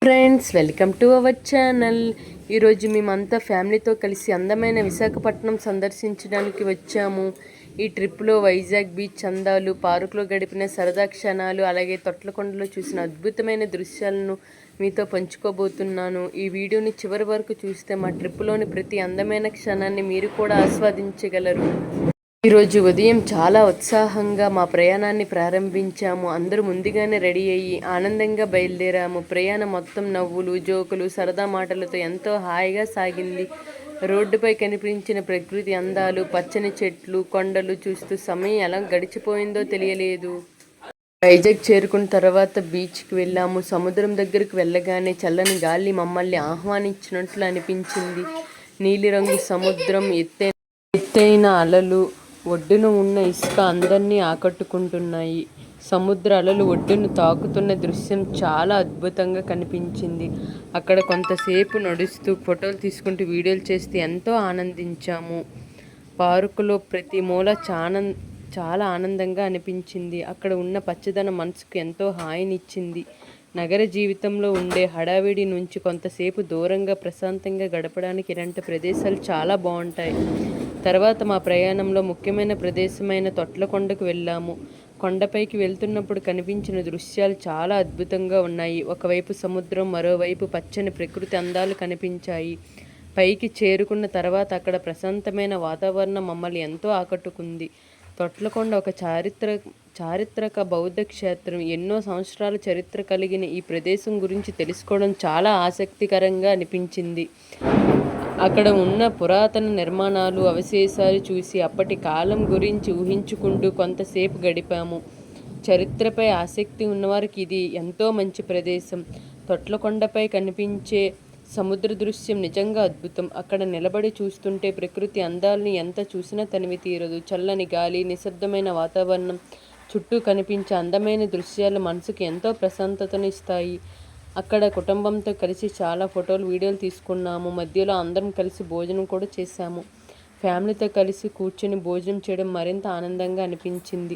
Friends, welcome to our channel. ఈరోజు మేమంతా ఫ్యామిలీతో కలిసి అందమైన విశాఖపట్నం సందర్శించడానికి వచ్చాము. ఈ ట్రిప్లో వైజాగ్ బీచ్ అందాలు, పార్కులో గడిపిన సరదా క్షణాలు, అలాగే తొట్లకొండలో చూసిన అద్భుతమైన దృశ్యాలను మీతో పంచుకోబోతున్నాను. ఈ వీడియోని చివరి వరకు చూస్తే మా ట్రిప్లోని ప్రతి అందమైన క్షణాన్ని మీరు కూడా ఆస్వాదించగలరు. ఈరోజు ఉదయం చాలా ఉత్సాహంగా మా ప్రయాణాన్ని ప్రారంభించాము. అందరూ ముందుగానే రెడీ అయ్యి ఆనందంగా బయలుదేరాము. ప్రయాణం మొత్తం నవ్వులు, జోకులు, సరదా మాటలతో ఎంతో హాయిగా సాగింది. రోడ్డుపై కనిపించిన ప్రకృతి అందాలు, పచ్చని చెట్లు, కొండలు చూస్తూ సమయం ఎలా గడిచిపోయిందో తెలియలేదు. వైజాగ్ చేరుకున్న తర్వాత బీచ్కి వెళ్ళాము. సముద్రం దగ్గరకు వెళ్ళగానే చల్లని గాలి మమ్మల్ని ఆహ్వానించినట్లు అనిపించింది. నీలిరంగు సముద్రం, ఎత్తైన అలలు, ఒడ్డున ఉన్న ఇసుక అందరినీ ఆకట్టుకుంటున్నాయి. సముద్ర అలలు ఒడ్డును తాకుతున్న దృశ్యం చాలా అద్భుతంగా కనిపించింది. అక్కడ కొంతసేపు నడుస్తూ ఫోటోలు తీసుకుంటూ వీడియోలు చేస్తూ ఎంతో ఆనందించాము. పార్కులో ప్రతి మూల చాలా ఆనందంగా అనిపించింది. అక్కడ ఉన్న పచ్చదనం మనసుకు ఎంతో హాయినిచ్చింది. నగర జీవితంలో ఉండే హడావిడి నుంచి కొంతసేపు దూరంగా ప్రశాంతంగా గడపడానికి ఇలాంటి ప్రదేశాలు చాలా బాగుంటాయి. తర్వాత మా ప్రయాణంలో ముఖ్యమైన ప్రదేశమైన తొట్లకొండకు వెళ్ళాము. కొండపైకి వెళ్తున్నప్పుడు కనిపించిన దృశ్యాలు చాలా అద్భుతంగా ఉన్నాయి. ఒకవైపు సముద్రం, మరోవైపు పచ్చని ప్రకృతి అందాలు కనిపించాయి. పైకి చేరుకున్న తర్వాత అక్కడ ప్రశాంతమైన వాతావరణం మమ్మల్ని ఎంతో ఆకట్టుకుంది. తొట్లకొండ ఒక చారిత్రక బౌద్ధ క్షేత్రం. ఎన్నో సంవత్సరాల చరిత్ర కలిగిన ఈ ప్రదేశం గురించి తెలుసుకోవడం చాలా ఆసక్తికరంగా అనిపించింది. అక్కడ ఉన్న పురాతన నిర్మాణాలు, అవశేషాలు చూసి అప్పటి కాలం గురించి ఊహించుకుంటూ కొంతసేపు గడిపాము. చరిత్రపై ఆసక్తి ఉన్నవారికి ఇది ఎంతో మంచి ప్రదేశం. తొట్లకొండపై కనిపించే సముద్ర దృశ్యం నిజంగా అద్భుతం. అక్కడ నిలబడి చూస్తుంటే ప్రకృతి అందాలని ఎంత చూసినా తనివి తీరదు. చల్లని గాలి, నిశ్శబ్దమైన వాతావరణం, చుట్టూ కనిపించే అందమైన దృశ్యాలు మనసుకు ఎంతో ప్రశాంతతనిస్తాయి. అక్కడ కుటుంబంతో కలిసి చాలా ఫోటోలు, వీడియోలు తీసుకున్నాము. మధ్యలో అందరం కలిసి భోజనం కూడా చేశాము. ఫ్యామిలీతో కలిసి కూర్చొని భోజనం చేయడం మరింత ఆనందంగా అనిపించింది.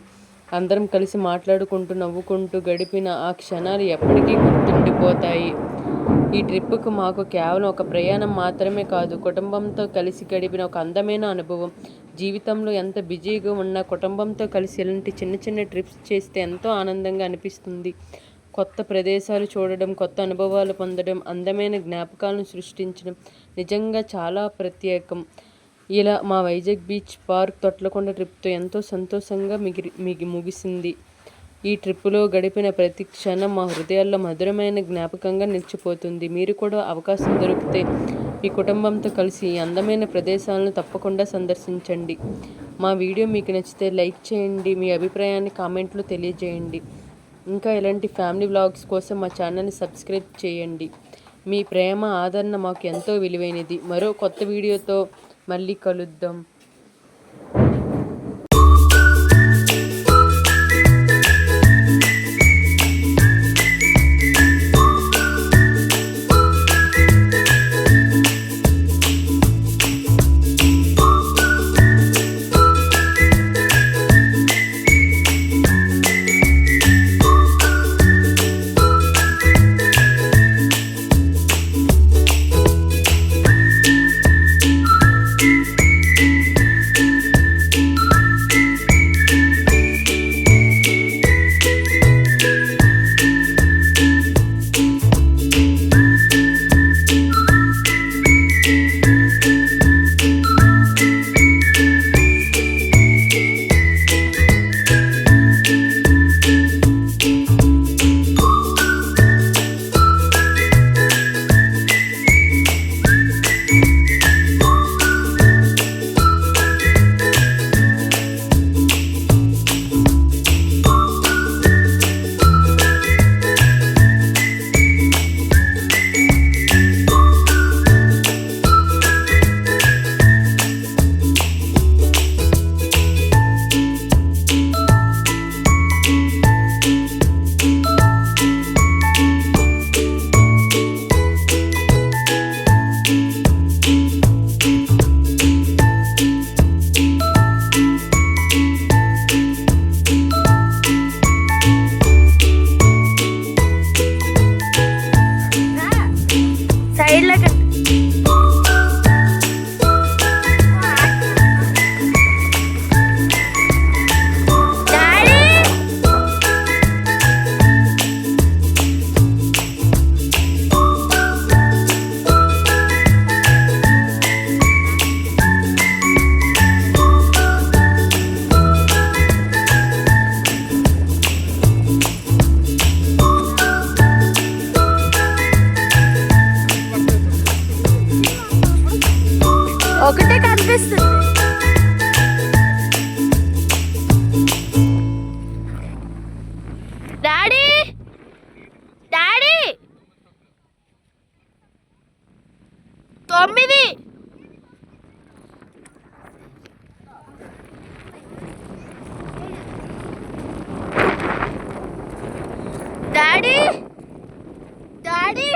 అందరం కలిసి మాట్లాడుకుంటూ, నవ్వుకుంటూ గడిపిన ఆ క్షణాలు ఎప్పటికీ గుర్తుండిపోతాయి. ఈ ట్రిప్కు మాకు కేవలం ఒక ప్రయాణం మాత్రమే కాదు, కుటుంబంతో కలిసి గడిపిన ఒక అందమైన అనుభవం. జీవితంలో ఎంత బిజీగా ఉన్నా కుటుంబంతో కలిసి ఇలాంటి చిన్న చిన్న ట్రిప్స్ చేస్తే ఎంతో ఆనందంగా అనిపిస్తుంది. కొత్త ప్రదేశాలు చూడడం, కొత్త అనుభవాలు పొందడం, అందమైన జ్ఞాపకాలను సృష్టించడం నిజంగా చాలా ప్రత్యేకం. ఇలా మా వైజాగ్ బీచ్, పార్క్, తొట్లకొండ ట్రిప్తో ఎంతో సంతోషంగా ముగిసింది. ఈ ట్రిప్పులో గడిపిన ప్రతి క్షణం మా హృదయాల్లో మధురమైన జ్ఞాపకంగా నిలిచిపోతుంది. మీరు కూడా అవకాశం దొరికితే మీ కుటుంబంతో కలిసి ఈ అందమైన ప్రదేశాలను తప్పకుండా సందర్శించండి. మా వీడియో మీకు నచ్చితే లైక్ చేయండి. మీ అభిప్రాయాన్ని కామెంట్లో తెలియజేయండి. ఇంకా ఇలాంటి ఫ్యామిలీ వ్లాగ్స్ కోసం మా ఛానల్ని సబ్స్క్రైబ్ చేయండి. మీ ప్రేమ, ఆదరణ మాకు ఎంతో విలువైనది. మరో కొత్త వీడియోతో మళ్ళీ కలుద్దాం. సైడ్ లో ఒకటే కనిపిస్తుంది. Daddy daddy 9 daddy daddy